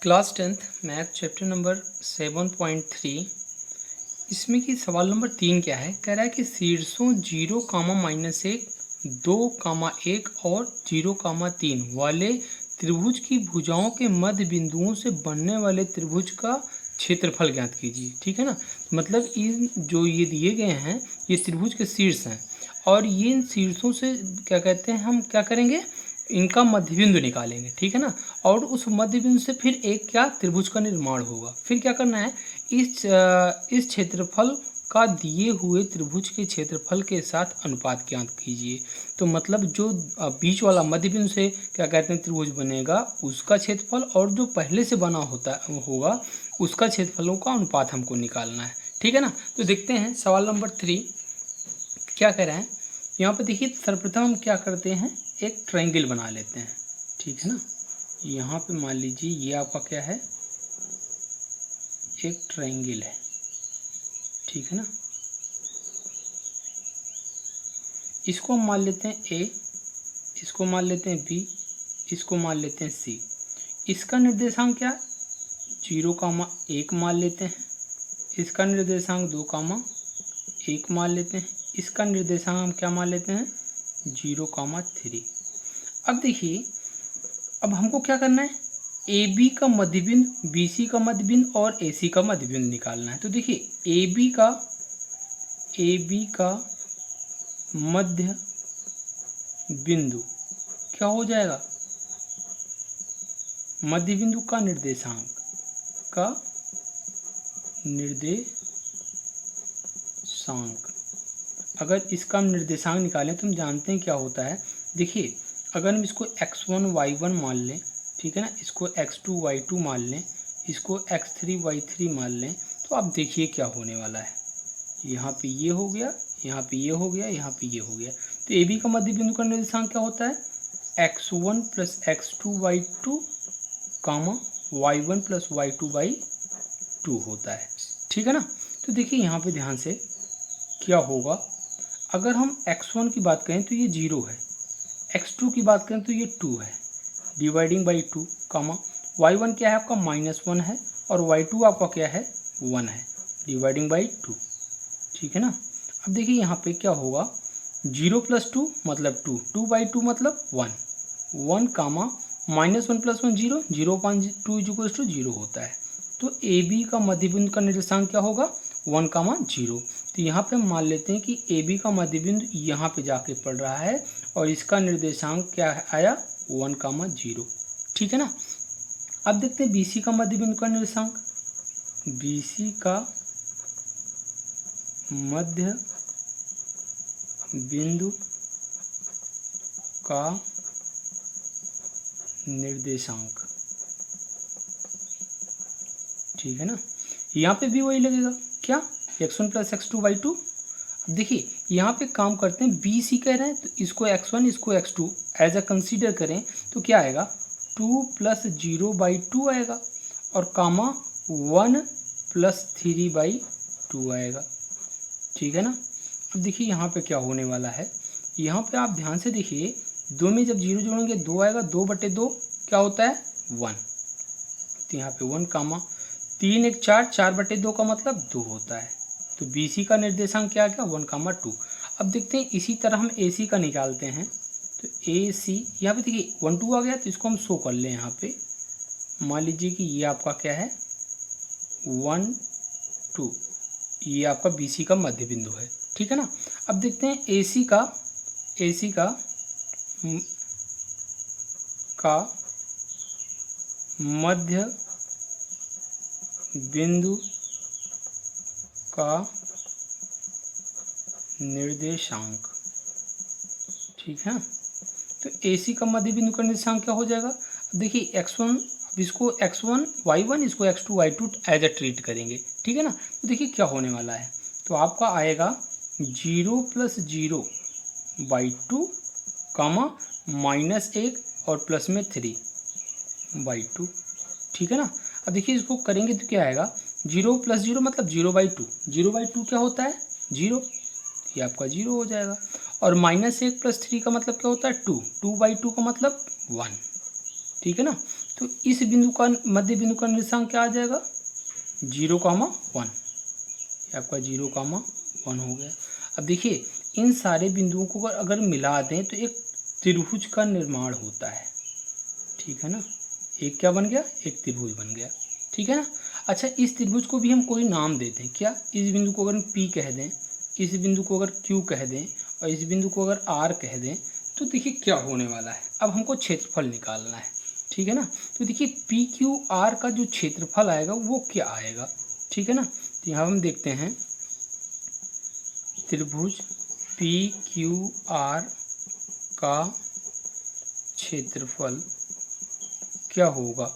Class 10th math chapter number 7.3। इसमें कि सवाल नंबर 3 क्या है, कह रहा है कि शीर्षों 0, -1, 2, 1 और 0, 3 वाले त्रिभुज की भुजाओं के मध्य बिंदुओं से बनने वाले त्रिभुज का क्षेत्रफल ज्ञात कीजिए। ठीक है ना। मतलब इन जो ये दिए गए हैं ये त्रिभुज के शीर्ष हैं और ये इन शीर्षों से क्या कहते हैं, हम क्या करेंगे, इनका मध्य बिंदु निकालेंगे। ठीक है ना। और उस मध्य बिंदु से फिर एक क्या त्रिभुज का निर्माण होगा। फिर क्या करना है, इस क्षेत्रफल का दिए हुए त्रिभुज के क्षेत्रफल के साथ अनुपात ज्ञात कीजिए। तो मतलब जो बीच वाला मध्य बिंदु से क्या कहते हैं त्रिभुज बनेगा उसका क्षेत्रफल और जो पहले से बना होगा उसका क्षेत्रफलों का अनुपात हमको निकालना है। ठीक है ना। तो देखते हैं सवाल नंबर 3 क्या कह रहे हैं। यहाँ पे देखिए सर्वप्रथम हम क्या करते हैं, एक ट्रायंगल बना लेते हैं। ठीक है ना। यहाँ पे मान लीजिए ये आपका क्या है, एक ट्रायंगल है। ठीक है ना। इसको हम मान लेते हैं ए, इसको मान लेते हैं बी, इसको मान लेते हैं सी। इसका निर्देशांक क्या है, 0, 1 मान लेते हैं। इसका निर्देशांक 2, 1 मान लेते हैं। इसका निर्देशांक हम क्या मान लेते हैं, 0, 3। अब देखिए अब हमको क्या करना है, ए बी का मध्य बिंदु, बी सी का मध्य बिंदु और ए सी का मध्य बिंदु निकालना है। तो देखिए ए बी का मध्य बिंदु क्या हो जाएगा, मध्य बिंदु का निर्देशांक अगर इसका हम निर्देशांक निकालें तो हम जानते हैं क्या होता है। देखिए अगर हम इसको x1 y1 मान लें, ठीक है ना, इसको x2 y2 मान लें, इसको x3 y3 मान लें, तो आप देखिए क्या होने वाला है। यहाँ पे ये हो गया, यहाँ पे ये हो गया, यहाँ पे ये हो गया। तो ए बी का मध्य बिंदु का निर्देशांक क्या होता है, x1 + x2 y2 y1 + y2 y2 होता है। ठीक है ना। तो देखिए यहाँ पे ध्यान से क्या होगा, अगर हम x1 की बात करें तो ये 0 है, x2 की बात करें तो ये 2 है, डिवाइडिंग बाई 2, y1 क्या है आपका -1 है और y2 आपका क्या है 1 है, डिवाइडिंग बाई 2। ठीक है ना। अब देखिए यहाँ पे क्या होगा, 0 + 2 मतलब 2, 2/2 मतलब 1, 1, -1 + 1 0, 0/2 = 0 होता है। तो ए बी का मध्य बिंदु का निर्देशांक क्या होगा, 1, 0। तो यहाँ पे हम मान लेते हैं कि ए बी का मध्य बिंदु यहाँ पे जाके पड़ रहा है और इसका निर्देशांक क्या आया, 1, 0। ठीक है ना। अब देखते हैं बी सी का मध्य बिंदु का निर्देशांक, बी सी का मध्य बिंदु का निर्देशांक। ठीक है ना। यहाँ पे भी वही लगेगा, क्या, x1 + x2 y2। अब देखिए यहाँ पे काम करते हैं, बी सी कह रहे हैं तो इसको x1 इसको x2 एज अ कंसीडर करें तो क्या आएगा, 2 + 0/2 आएगा और 1 + 3/2 आएगा। ठीक है ना। अब देखिए यहाँ पे क्या होने वाला है, यहाँ पे आप ध्यान से देखिए, 2 में जब 0 जोड़ेंगे 2 आएगा, 2/2 क्या होता है 1। तो यहाँ पे 1, 3 1 4, 4/2 का मतलब 2 होता है। तो बी सी का निर्देशांक क्या आ गया, 1, 2। अब देखते हैं इसी तरह हम ए सी का निकालते हैं। तो ए सी यहाँ पे देखिए 1 2 आ गया, तो इसको हम शो कर लें। यहाँ पे मान लीजिए कि ये आपका क्या है 1 2, ये आपका बी सी का मध्य बिंदु है। ठीक है ना। अब देखते हैं ए सी का मध्य बिंदु का निर्देशांक। ठीक है। तो ए सी का मध्य बिंदु का निर्देशांक क्या हो जाएगा, देखिए x1, इसको x1 y1 इसको x2 y2 as a treat करेंगे। ठीक है ना। तो देखिए क्या होने वाला है, तो आपका आएगा 0 + 0/2 -1 और प्लस में 3/2। ठीक है ना। अब देखिए इसको करेंगे तो क्या आएगा, 0 + 0 मतलब 0/2, 0/2 क्या होता है 0, ये आपका 0 हो जाएगा। और -1 + 3 का मतलब क्या होता है 2, 2/2 का मतलब 1। ठीक है ना। तो इस बिंदु का मध्य बिंदु का निर्देशांक क्या आ जाएगा 0,1, ये आपका 0,1 हो गया। अब देखिए इन सारे बिंदुओं को अगर मिला दें तो एक त्रिभुज का निर्माण होता है, ठीक है ना। एक क्या बन गया, एक त्रिभुज बन गया, ठीक है ना। अच्छा इस त्रिभुज को भी हम कोई नाम देते हैं क्या, इस बिंदु को अगर हम P कह दें, इस बिंदु को अगर Q कह दें और इस बिंदु को अगर R कह दें, तो देखिए क्या होने वाला है। अब हमको क्षेत्रफल निकालना है, ठीक है ना। तो देखिए PQR का जो क्षेत्रफल आएगा वो क्या आएगा, ठीक है ना। तो यहाँ हम देखते हैं त्रिभुज PQR का क्षेत्रफल क्या होगा।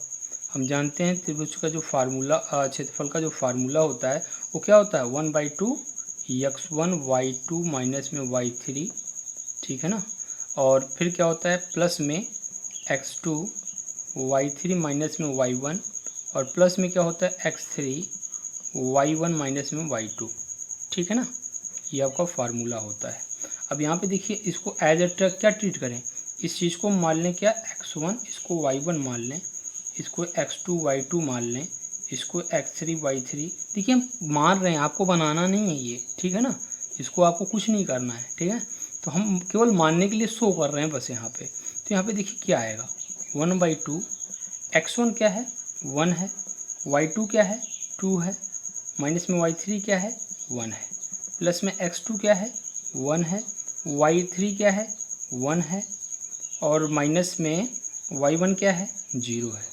हम जानते हैं त्रिभुज का जो फार्मूला, क्षेत्रफल का जो फार्मूला होता है वो क्या होता है 1/2 x1 y2 माइनस में y3, ठीक है ना। और फिर क्या होता है प्लस में x2 y3 माइनस में y1 और प्लस में क्या होता है x3 y1 माइनस में y2, ठीक है ना। ये आपका फार्मूला होता है। अब यहाँ पे देखिए इसको एज ए क्या ट्रीट करें, इस चीज़ को मान लें क्या x1, इसको y1 मान लें, इसको x2 y2 मान लें, इसको x3 y3। देखिए हम मान रहे हैं, आपको बनाना नहीं है ये, ठीक है ना। इसको आपको कुछ नहीं करना है, ठीक है। तो हम केवल मानने के लिए शो कर रहे हैं बस यहाँ पे। तो यहाँ पे देखिए क्या आएगा 1/2, x1 क्या है 1 है, y2 क्या है 2 है, माइनस में y3 क्या है 1 है, प्लस में x2 क्या है 1 है, y3 क्या है 1 है और माइनस में y1 क्या है 0 है,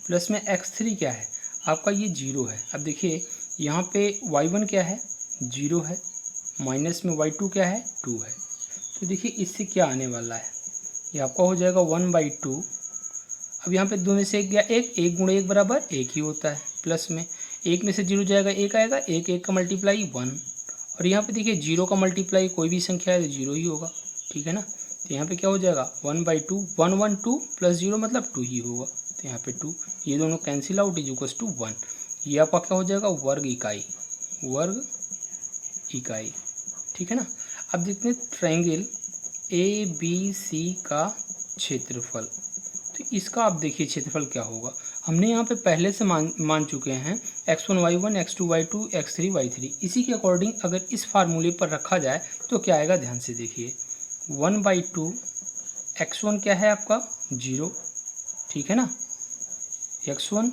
प्लस में x3 क्या है आपका ये 0 है। अब देखिए यहाँ पे y1 क्या है 0 है, माइनस में y2 क्या है 2 है। तो देखिए इससे क्या आने वाला है, ये आपका हो जाएगा 1/2। अब यहाँ पे दो में से एक गया, एक गुणा एक बराबर एक ही होता है, प्लस में एक में से 0 जाएगा एक आएगा, एक का मल्टीप्लाई 1 और यहाँ पे देखिए 0 का मल्टीप्लाई कोई भी संख्या है तो 0 ही होगा, ठीक है ना। तो यहाँ पे क्या हो जाएगा 1/2, 1 1 2 प्लस 0 मतलब 2 ही होगा। तो यहाँ पे 2, ये दोनों cancel out is equals to 1। ये आपका क्या हो जाएगा वर्ग इकाई, वर्ग इकाई, ठीक है ना। अब देखते हैं ट्रायंगल ABC का क्षेत्रफल। तो इसका आप देखिए क्षेत्रफल क्या होगा। हमने यहाँ पे पहले से मान चुके हैं x1 y1 x2 y2 x3 y3। इसी के अकॉर्डिंग अगर इस फार्मूले पर रखा जाए तो क्या आएगा, ध्यान से देखिए 1/2 x1 क्या है आपका 0, ठीक है ना, x1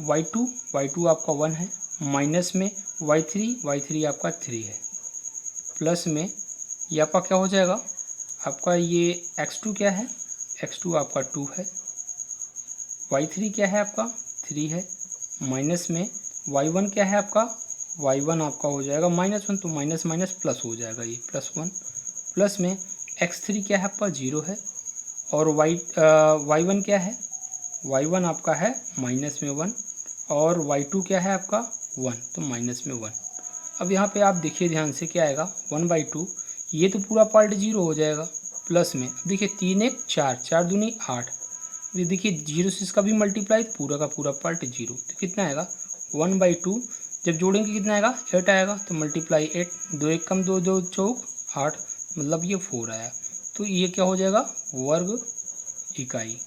y2 आपका 1 है, माइनस में y3 आपका 3 है, प्लस में ये आपका क्या हो जाएगा आपका ये x2 क्या है, x2 आपका 2 है, y3 क्या है आपका 3 है, माइनस में y1 क्या है आपका, y1 आपका हो जाएगा -1, तो माइनस माइनस प्लस हो जाएगा ये +1, प्लस में x3 क्या है आपका 0 है और y1 क्या है, y1 आपका है -1 और y2 क्या है आपका 1, तो -1। अब यहाँ पे आप देखिए ध्यान से क्या आएगा 1/2, ये तो पूरा पार्ट 0 हो जाएगा, प्लस में देखिए 3 1 4 4 दूनी 8, ये देखिए 0 से इसका भी मल्टीप्लाई, पूरा का पूरा पार्ट 0, तो कितना आएगा 1/2, जब जोड़ेंगे कितना आएगा 8 आएगा, तो मल्टीप्लाई 8, 2 1 कम 2 2 चौक 8, मतलब ये 4 आया। तो ये क्या हो जाएगा वर्ग इकाई।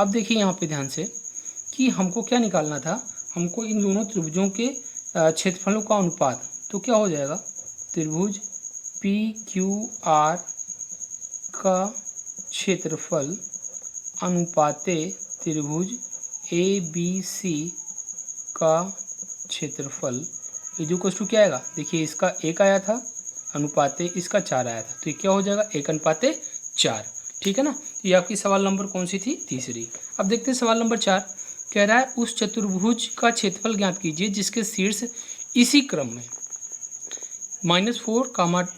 अब देखिए यहाँ पे ध्यान से कि हमको क्या निकालना था, हमको इन दोनों त्रिभुजों के क्षेत्रफलों का अनुपात। तो क्या हो जाएगा त्रिभुज PQR का क्षेत्रफल अनुपाते त्रिभुज ABC का क्षेत्रफल इक्वल्स टू क्या आएगा, देखिए इसका 1 आया था अनुपाते इसका 4 आया था, तो ये क्या हो जाएगा 1:4, ठीक है ना। ये आपकी सवाल नंबर कौन सी थी, तीसरी। अब देखते हैं सवाल नंबर 4 कह रहा है उस चतुर्भुज का क्षेत्रफल ज्ञात कीजिए जिसके शीर्ष इसी क्रम में -4,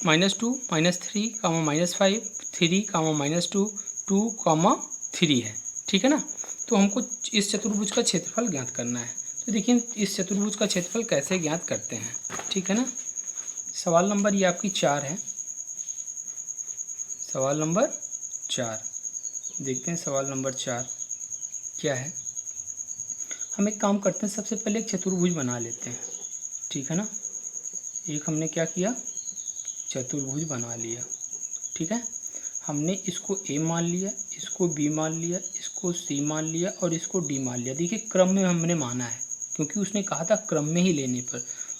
-2, -3, -5, 3, -2, 2, 3 है, ठीक है ना। तो हमको इस चतुर्भुज का क्षेत्रफल ज्ञात करना है। तो देखिए इस चतुर्भुज का क्षेत्रफल कैसे ज्ञात करते हैं, ठीक है ना। सवाल नंबर ये आपकी 4 है, सवाल नंबर 4 देखते हैं। सवाल नंबर 4 क्या है, हम एक काम करते हैं, सबसे पहले एक चतुर्भुज बना लेते हैं, ठीक है ना। एक हमने क्या किया चतुर्भुज बना लिया, ठीक है। हमने इसको A मान लिया, इसको बी मान लिया, इसको सी मान लिया और इसको डी मान लिया। देखिए क्रम में हमने माना है क्योंकि उसने कहा था क्रम में ही लेने पर।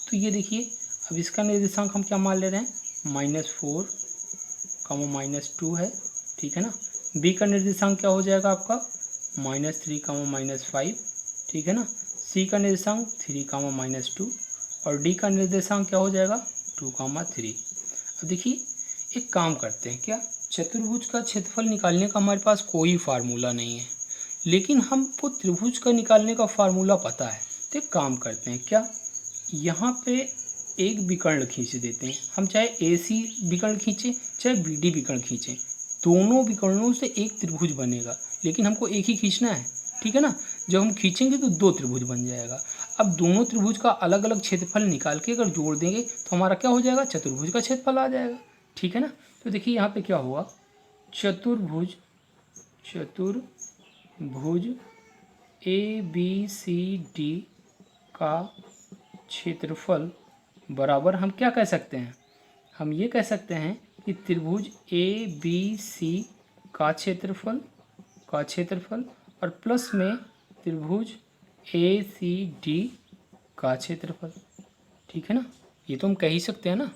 तो ये देखिए अब इसका निर्देशांक हम क्या मान ले रहे हैं, -4, -2 है, ठीक है ना। बी का निर्देशांक क्या हो जाएगा आपका -3, -5, ठीक है ना। सी का निर्देशांक 3, -2 और डी का निर्देशांक क्या हो जाएगा 2, 3। अब देखिए एक काम करते हैं, क्या चतुर्भुज का क्षेत्रफल निकालने का हमारे पास कोई फार्मूला नहीं है, लेकिन हमको त्रिभुज का निकालने का फार्मूला पता है। तो एक काम करते हैं, क्या यहाँ पे एक विकर्ण खींच देते हैं हम, चाहे AC विकर्ण खींचें चाहे BD विकर्ण खींचें, दोनों विकर्णों से एक त्रिभुज बनेगा, लेकिन हमको एक ही खींचना है, ठीक है ना। जब हम खींचेंगे तो 2 त्रिभुज बन जाएगा। अब दोनों त्रिभुज का अलग अलग क्षेत्रफल निकाल के अगर जोड़ देंगे तो हमारा क्या हो जाएगा, चतुर्भुज का क्षेत्रफल आ जाएगा, ठीक है ना। तो देखिए यहाँ पे क्या हुआ, चतुर्भुज ABCD का क्षेत्रफल बराबर हम क्या कह सकते हैं, हम ये कह सकते हैं कि त्रिभुज ABC का क्षेत्रफल और प्लस में त्रिभुज ACD का क्षेत्रफल, ठीक है ना। ये तो हम कह ही सकते हैं ना।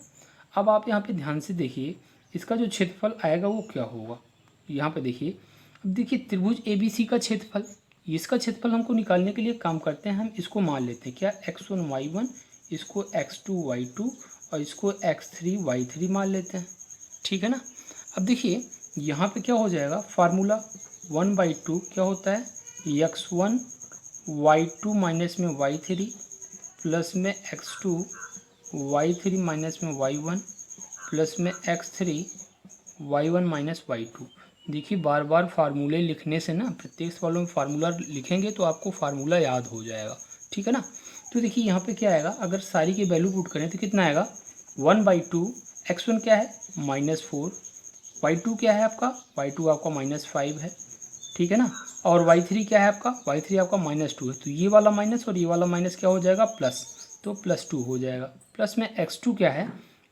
अब आप यहाँ पे ध्यान से देखिए, इसका जो क्षेत्रफल आएगा वो क्या होगा, यहाँ पे देखिए। अब देखिए त्रिभुज ABC का क्षेत्रफल, इसका क्षेत्रफल हमको निकालने के लिए काम करते हैं, हम इसको मान लेते हैं क्या x1 y1, इसको x2 y2 और इसको x3 y3 मान लेते हैं, ठीक है ना। अब देखिए यहाँ पे क्या हो जाएगा, फार्मूला 1/2 क्या होता है, x1 y2 माइनस में y3 प्लस में x2 y3 माइनस में y1 प्लस में x3 y1 माइनस y2। देखिए बार बार फार्मूले लिखने से ना, प्रत्येक सवालों में फार्मूला लिखेंगे तो आपको फार्मूला याद हो जाएगा, ठीक है ना। तो देखिए यहाँ पे क्या आएगा, अगर सारी की वैल्यू पुट करें तो कितना आएगा, 1/2, x1 क्या है -4, y2 क्या है आपका, y2 आपका -5 है, ठीक है ना। और y3 क्या है आपका, y3 आपका -2 है। तो ये वाला माइनस और ये वाला माइनस क्या हो जाएगा, प्लस, तो +2 हो जाएगा। प्लस में x2 क्या है,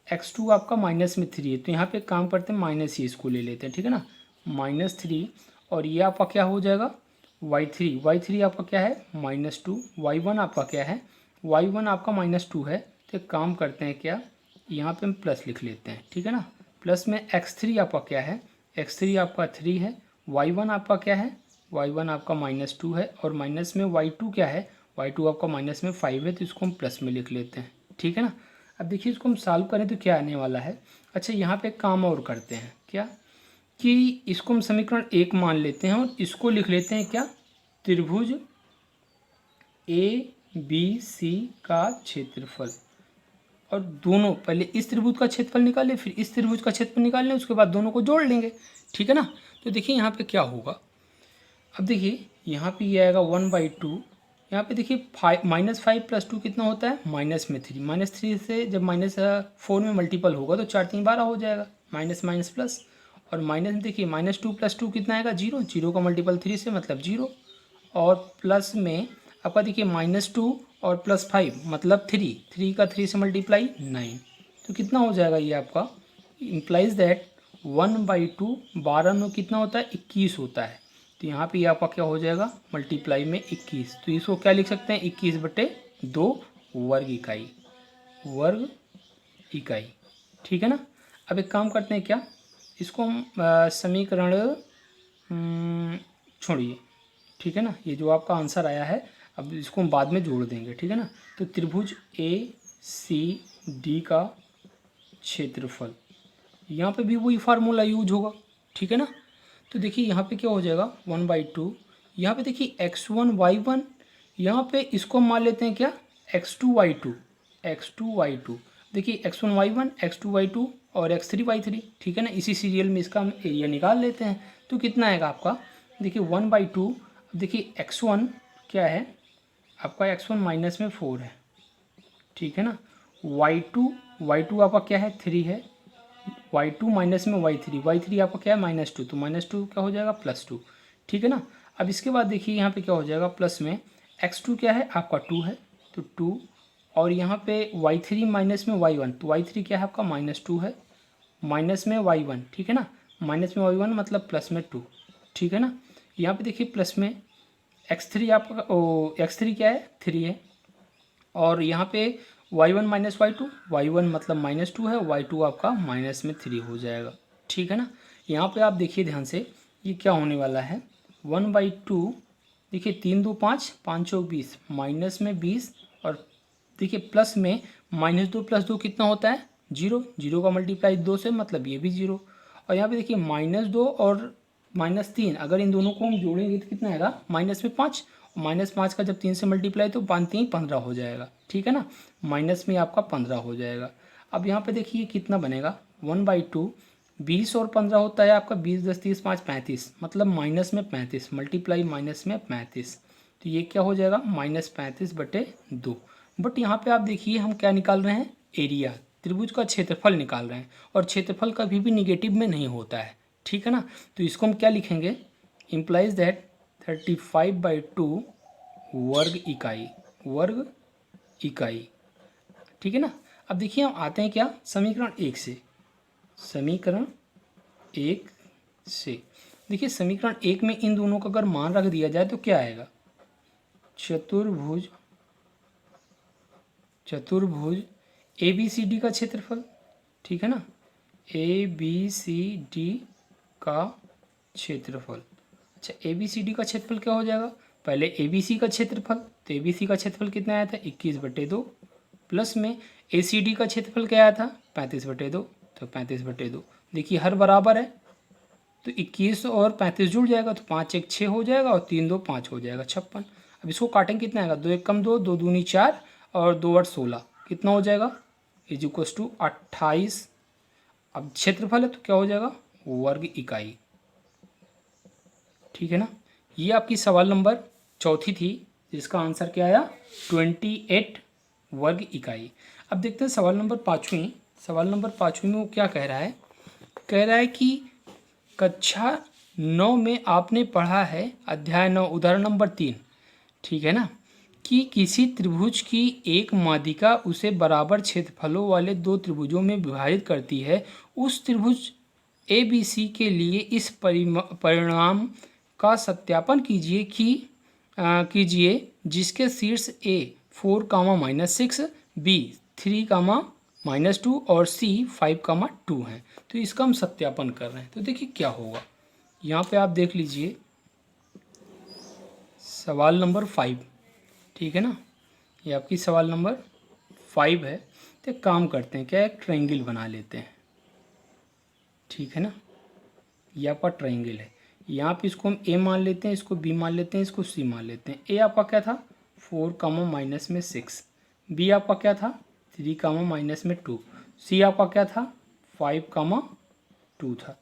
x2 आपका -3 है, तो यहाँ पे काम करते हैं माइनस ही इसको ले लेते हैं, ठीक है ना, -3 और ये आपका क्या हो जाएगा y3 आपका क्या है -2, y1 आपका क्या है, y1 आपका -2 है। तो एक काम करते हैं, क्या यहाँ पे हम प्लस लिख लेते हैं, ठीक है ना। प्लस में x3 आपका क्या है, x3 आपका 3 है, y1 आपका क्या है, y1 आपका -2 है और माइनस में y2 क्या है, y2 आपका -5 है, तो इसको हम प्लस में लिख लेते हैं, ठीक है ना। अब देखिए इसको हम सॉल्व करें तो क्या आने वाला है। अच्छा यहाँ पे एक काम और करते हैं, क्या कि इसको हम समीकरण 1 मान लेते हैं और इसको लिख लेते हैं क्या, त्रिभुज ABC का क्षेत्रफल। और दोनों पहले इस त्रिभुज का क्षेत्रफल निकालें, फिर इस त्रिभुज का क्षेत्रफल निकाल लें, उसके बाद दोनों को जोड़ लेंगे, ठीक है ना। तो देखिए यहाँ पे क्या होगा, अब देखिए यहाँ पे ये आएगा 1/2, यहाँ पे देखिए -5 + 2 कितना होता है, -3, -3 से जब -4 में मल्टीपल होगा तो 4 3 12 हो जाएगा, माइनस माइनस प्लस। और माइनस में देखिए -2 + 2 कितना आएगा, 0, 0 का मल्टीपल 3 से मतलब 0। और प्लस में आपका देखिए -2 और +5 मतलब 3, 3 का 3 से मल्टीप्लाई 9, तो कितना हो जाएगा ये आपका, इम्प्लाइज दैट 1/2 12 में कितना होता है, 21 होता है। तो यहाँ पे ये आपका क्या हो जाएगा, मल्टीप्लाई में 21, तो इसको क्या लिख सकते हैं, 21/2 वर्ग इकाई, ठीक है ना। अब एक काम करते हैं, क्या इसको हम समीकरण छोड़िए, ठीक है ना, ये जो आपका आंसर आया है अब इसको हम बाद में जोड़ देंगे, ठीक है ना। तो त्रिभुज ACD का क्षेत्रफल, यहाँ पे भी वही फार्मूला यूज होगा, ठीक है ना। तो देखिए यहाँ पे क्या हो जाएगा 1/2, यहाँ पे देखिए x1 y1, यहाँ पे इसको हम मान लेते हैं क्या, x2 y2, देखिए x1 y1 x2 y2 और x3 y3, ठीक है ना। इसी सीरियल में इसका हम एरिया निकाल लेते हैं, तो कितना आएगा आपका, देखिए 1/2। अब देखिए x1 क्या है आपका, x1 -4 है, ठीक है ना। y2 आपका क्या है 3 है, y2 माइनस में y3 आपका क्या है -2, तो -2 क्या हो जाएगा +2, ठीक है ना। अब इसके बाद देखिए यहाँ पे क्या हो जाएगा, प्लस में x2 क्या है आपका 2 है, तो 2 और यहाँ पे y3 माइनस में y1, तो y3 क्या है आपका -2 है, माइनस में y1, ठीक है ना, माइनस में y1 मतलब प्लस में 2, ठीक है ना। यहाँ पे देखिए प्लस में x3 आपका x3 क्या है 3 है, और यहाँ पे y1 माइनस y1 मतलब -2 है, y2 आपका -3 हो जाएगा, ठीक है ना। यहाँ पे आप देखिए ध्यान से ये क्या होने वाला है 1/2, देखिए 3 2 5 5 चौक 20 -20, और देखिए प्लस में -2 + 2 कितना होता है 0, 0 का मल्टीप्लाई 2 से मतलब ये भी 0, और यहाँ पे देखिए -2 और -3 अगर इन दोनों को हम जोड़ेंगे तो कितना आएगा -5, -5 का जब 3 से मल्टीप्लाई तो 5 3 15 हो जाएगा, ठीक है ना। माइनस में आपका 15 हो जाएगा। अब यहाँ पे देखिए कितना बनेगा 1/2, 20 और 15 होता है आपका 20 10 30 5 35, मतलब माइनस में 35 मल्टीप्लाई माइनस में 35, तो ये क्या हो जाएगा -35/2। बट यहाँ पे आप देखिए हम क्या निकाल रहे हैं एरिया, त्रिभुज का क्षेत्रफल निकाल रहे हैं, और क्षेत्रफल कभी भी निगेटिव में नहीं होता है, ठीक है ना। तो इसको हम क्या लिखेंगे इम्प्लाइज दैट 35/2 वर्ग इकाई, ठीक है ना। अब देखिए हम आते हैं क्या समीकरण 1 से, समीकरण 1 से देखिए समीकरण 1 में इन दोनों का अगर मान रख दिया जाए तो क्या आएगा चतुर्भुज ABCD का क्षेत्रफल, ठीक है ना, ABCD का क्षेत्रफल। अच्छा ABCD का क्षेत्रफल क्या हो जाएगा, पहले ABC का क्षेत्रफल, तो ABC का क्षेत्रफल कितना आया था 21/2, प्लस में ACD का क्षेत्रफल क्या आया था 35/2, तो 35/2 देखिए हर बराबर है तो 21 और 35 जुड़ जाएगा तो 5 1 6 हो जाएगा, और 3 2 5 हो जाएगा 56। अब इसको काटेंगे कितना आएगा 2 1 कम 2, 2 दूनी 4 और 2 8 16, कितना हो जाएगा = 28। अब क्षेत्रफल है तो क्या हो जाएगा वर्ग इकाई, ठीक है ना। ये आपकी सवाल नंबर 4 थी जिसका आंसर क्या आया 28 वर्ग इकाई। अब देखते हैं सवाल नंबर 5 में वो क्या कह रहा है कि कक्षा 9 में आपने पढ़ा है अध्याय 9 उदाहरण नंबर 3, ठीक है ना, कि किसी त्रिभुज की एक माध्यिका उसे बराबर क्षेत्रफलों वाले 2 त्रिभुजों में विभाजित करती है। उस त्रिभुज ABC के लिए इस परिणाम का सत्यापन कीजिए जिसके शीर्ष A 4, -6, B 3, -2 और C 5, 2 है। तो इसका हम सत्यापन कर रहे हैं, तो देखिए क्या होगा। यहाँ पे आप देख लीजिए सवाल नंबर 5, ठीक है ना, ये आपकी सवाल नंबर 5 है। तो एक काम करते हैं क्या, एक ट्रायंगल बना लेते हैं, ठीक है ना। ये आपका ट्रायंगल है, यहाँ पे इसको हम A मान लेते हैं, इसको B मान लेते हैं, इसको C मान लेते हैं। A आपका क्या था 4, -6, B आपका क्या था 3, -2, C आपका क्या था 5, 2 था।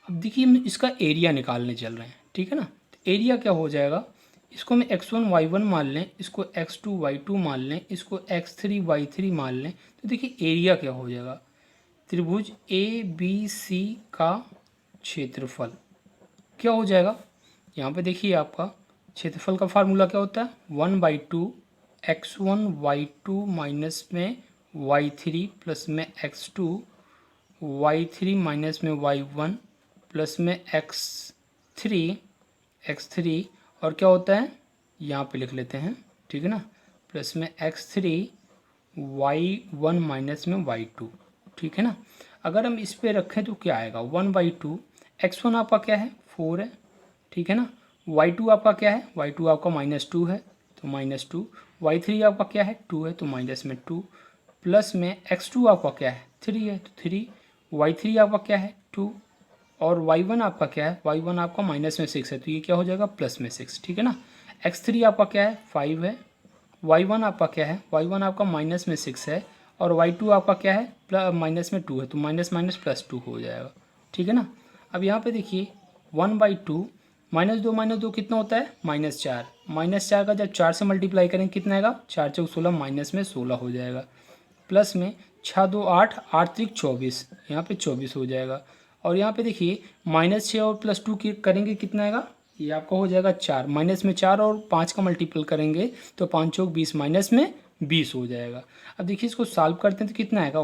अब देखिए हम इसका एरिया निकालने चल रहे हैं, ठीक है ना। तो एरिया क्या हो जाएगा, इसको हम x1 y1 मान लें, इसको x2 y2 मान लें, इसको x3 y3 मान लें, तो देखिए एरिया क्या हो जाएगा त्रिभुज ABC का क्षेत्रफल क्या हो जाएगा। यहाँ पे देखिए आपका क्षेत्रफल का फार्मूला क्या होता है 1/2 x1 y2 माइनस में y3 प्लस में x2 y3 माइनस में y1 प्लस में x3 और क्या होता है यहाँ पे लिख लेते हैं, ठीक है ना, प्लस में x3 y1 माइनस में y2, ठीक है ना। अगर हम इस पे रखें तो क्या आएगा 1/2 x1 आपका क्या है 4 है, ठीक है ना, y2 आपका क्या है y2 आपका -2 है तो -2, y3 आपका क्या है 2 है तो -2, प्लस में x2 आपका क्या है 3 है तो 3, y3 आपका क्या है 2, और y1 आपका क्या है y1 आपका -6 है तो ये क्या हो जाएगा +6, ठीक है ना। x3 आपका क्या है 5 है, y1 आपका क्या है y1 आपका -6 है, और y2 आपका क्या है -2 है तो +2 हो जाएगा, ठीक है ना। अब यहाँ पे देखिए 1/2 -2 कितना होता है -4, -4 का जब 4 से मल्टीप्लाई करेंगे कितना आएगा 4 चौक 16 माइनस में 16 हो जाएगा, प्लस में 6 2 8 8 3 24, यहाँ पे 24 हो जाएगा, और यहाँ पे देखिए -6 और +2 की करेंगे कितना आएगा ये आपका हो जाएगा 4, माइनस में 4 और 5 का मल्टीपल करेंगे तो 5 चौक 20 माइनस में 20 हो जाएगा। अब देखिए इसको सॉल्व करते हैं तो कितना आएगा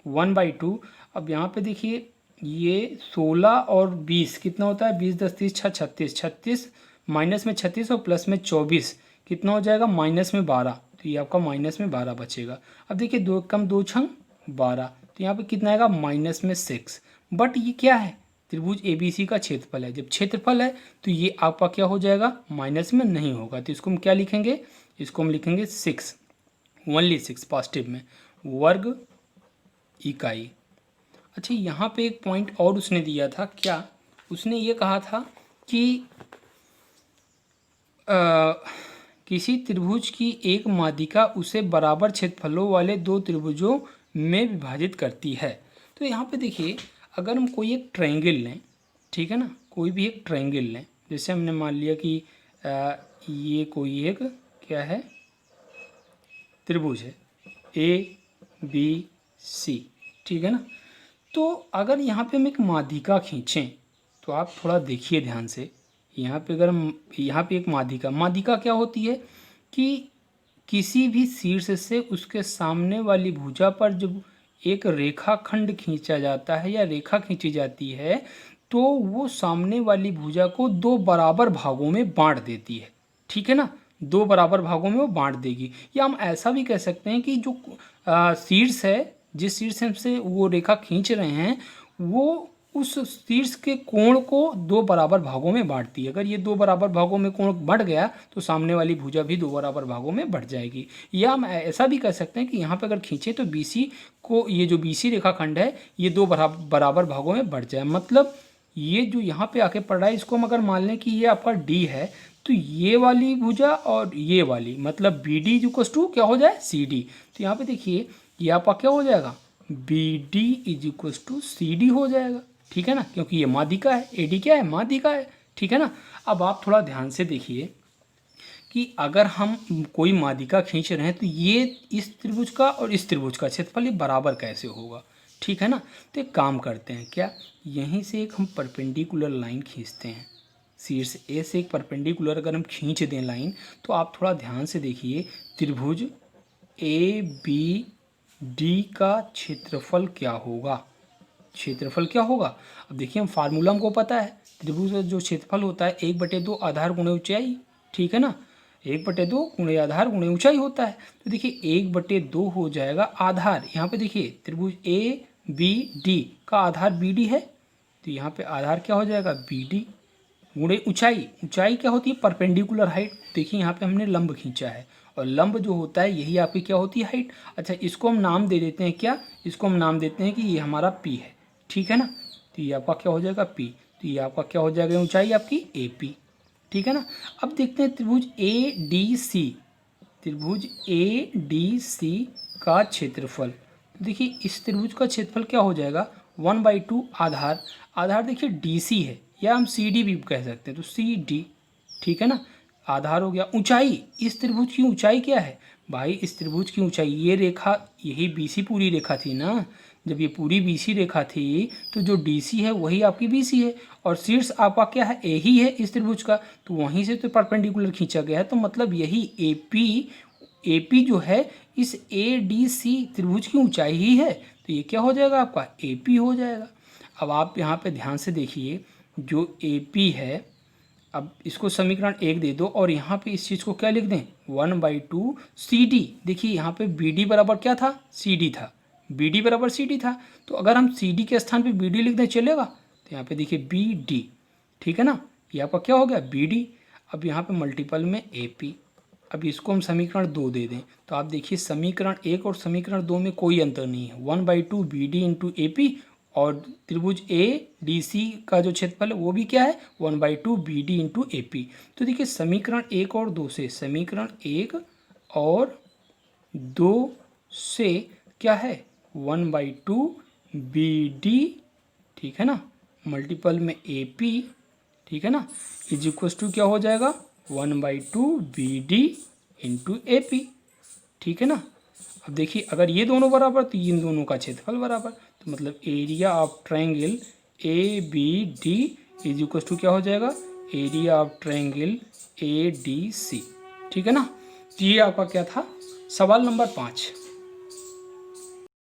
1/2। अब यहाँ पे देखिए ये 16 और 20 कितना होता है, 20 10 30 6 36, 36 माइनस में 36 और प्लस में 24 कितना हो जाएगा, माइनस में 12। तो ये आपका माइनस में 12 बचेगा। अब देखिए 2 कम 2 छंग 12, तो यहाँ पे कितना आएगा, माइनस में 6। बट ये क्या है, त्रिभुज ABC का क्षेत्रफल है। जब क्षेत्रफल है तो ये आपका क्या हो जाएगा, माइनस में नहीं होगा। तो इसको हम क्या लिखेंगे, इसको हम लिखेंगे 6, ओनली 6 पॉजिटिव में, वर्ग इकाई। अच्छा, यहाँ पे एक पॉइंट और उसने दिया था, क्या उसने ये कहा था कि किसी त्रिभुज की एक माध्यिका उसे बराबर क्षेत्रफलों वाले दो त्रिभुजों में विभाजित करती है। तो यहाँ पे देखिए, अगर हम कोई एक ट्रायंगल लें, ठीक है ना, कोई भी एक ट्रायंगल लें, जैसे हमने मान लिया कि ये कोई एक क्या है, त्रिभुज है ABC, ठीक है ना। तो अगर यहाँ पे हम एक माध्यिका खींचें, तो आप थोड़ा देखिए ध्यान से, यहाँ पे अगर हम यहाँ पे एक माध्यिका क्या होती है कि किसी भी शीर्ष से उसके सामने वाली भुजा पर जब एक रेखाखंड खींचा जाता है या रेखा खींची जाती है, तो वो सामने वाली भुजा को दो बराबर भागों में बांट देती है, ठीक है ना, दो बराबर भागों में वो बांट देगी। या हम ऐसा भी कह सकते हैं कि जो शीर्ष है, जिस शीर्ष से वो रेखा खींच रहे हैं, वो उस शीर्ष के कोण को दो बराबर भागों में बांटती है। अगर ये दो बराबर भागों में कोण बढ़ गया तो सामने वाली भुजा भी दो बराबर भागों में बढ़ जाएगी। या हम ऐसा भी कह सकते हैं कि यहाँ पे अगर खींचे तो BC को, ये जो BC रेखाखंड है, ये दो बराबर भागों में बढ़ जाए। मतलब ये जो यहाँ पे आके पड़ रहा है, इसको हम अगर मान लें कि ये आपका D है, तो ये वाली भुजा और ये वाली, मतलब BD इक्वल्स टू क्या हो जाए, CD। तो यहाँ पे देखिए, ये आपका क्या हो जाएगा, BD is equals to CD हो जाएगा, ठीक है ना, क्योंकि ये माध्यिका है, AD क्या है, माध्यिका है, ठीक है ना। अब आप थोड़ा ध्यान से देखिए कि अगर हम कोई माध्यिका खींच रहे हैं तो ये इस त्रिभुज का और इस त्रिभुज का क्षेत्रफल ये बराबर कैसे होगा, ठीक है ना। तो एक काम करते हैं, क्या यहीं से एक हम परपेंडिकुलर लाइन खींचते हैं, शीर्ष A से एक परपेंडिकुलर अगर हम खींच दें लाइन, तो आप थोड़ा ध्यान से देखिए, त्रिभुज ABD का क्षेत्रफल क्या होगा, क्षेत्रफल क्या होगा। अब देखिए, हम फार्मूला हमको पता है, त्रिभुज का जो क्षेत्रफल होता है 1/2 आधार गुणे ऊंचाई, ठीक है ना, 1/2 गुणे आधार गुणे ऊंचाई होता है। तो देखिए 1/2 हो जाएगा आधार, यहाँ पे देखिए त्रिभुज ABD का आधार BD है, तो यहाँ पे आधार क्या हो जाएगा, BD गुणे ऊंचाई। ऊंचाई क्या होती है, परपेंडिकुलर हाइट। देखिए यहाँ पे हमने लंब खींचा है, और लंब जो होता है यही आपकी क्या होती है, हाइट। अच्छा, इसको हम नाम दे देते हैं, क्या, इसको हम नाम देते हैं कि ये हमारा P है, ठीक है ना। तो ये आपका क्या हो जाएगा, P। तो ये आपका क्या हो जाएगा, ऊंचाई आपकी AP, ठीक है ना। अब देखते हैं त्रिभुज ADC, त्रिभुज ADC का क्षेत्रफल। देखिए इस त्रिभुज का क्षेत्रफल क्या हो जाएगा, 1/2 आधार, आधार देखिए DC है, या हम CD भी कह सकते हैं, तो CD, ठीक है ना, आधार हो गया। ऊंचाई, इस त्रिभुज की ऊंचाई क्या है भाई, इस त्रिभुज की ऊंचाई, ये रेखा, यही BC पूरी रेखा थी ना, जब ये पूरी BC रेखा थी तो जो DC है वही आपकी BC है, और शीर्ष आपका क्या है, A ही है इस त्रिभुज का, तो वहीं से तो परपेंडिकुलर खींचा गया है। तो मतलब यही AP जो है इस ADC त्रिभुज की ऊंचाई ही है, तो ये क्या हो जाएगा आपका, AP हो जाएगा। अब आप यहाँ पे ध्यान से देखिए, जो AP है, अब इसको समीकरण 1 दे दो, और यहाँ पे इस चीज़ को क्या लिख दें, 1/2 CD। देखिए यहाँ पे BD बराबर क्या था, CD था, BD बराबर CD था, तो अगर हम CD के स्थान पे BD लिख दें चलेगा। तो यहाँ पे देखिए BD, ठीक है ना, ये आपका क्या हो गया, BD। अब यहाँ पे मल्टीपल में AP। अब इसको हम समीकरण 2 दे दें, तो आप देखिए समीकरण 1 और समीकरण 2 में कोई अंतर नहीं है, 1/2 BD इंटू AP, और त्रिभुज ADC का जो क्षेत्रफल है वो भी क्या है, 1/2 BD इंटू AP। तो देखिए समीकरण 1 और 2 से, समीकरण 1 और 2 से क्या है, 1/2 BD, ठीक है ना, मल्टीपल में AP, ठीक है ना, इज इक्वल टू क्या हो जाएगा, 1/2 BD इंटू AP, ठीक है ना। अब देखिए अगर ये दोनों बराबर तो इन दोनों का क्षेत्रफल बराबर, तो मतलब area of triangle ABD is equal to क्या हो जाएगा, एरिया ऑफ ट्रायंगल ADC, ठीक है ना। तो ये आपका क्या था, सवाल नंबर 5।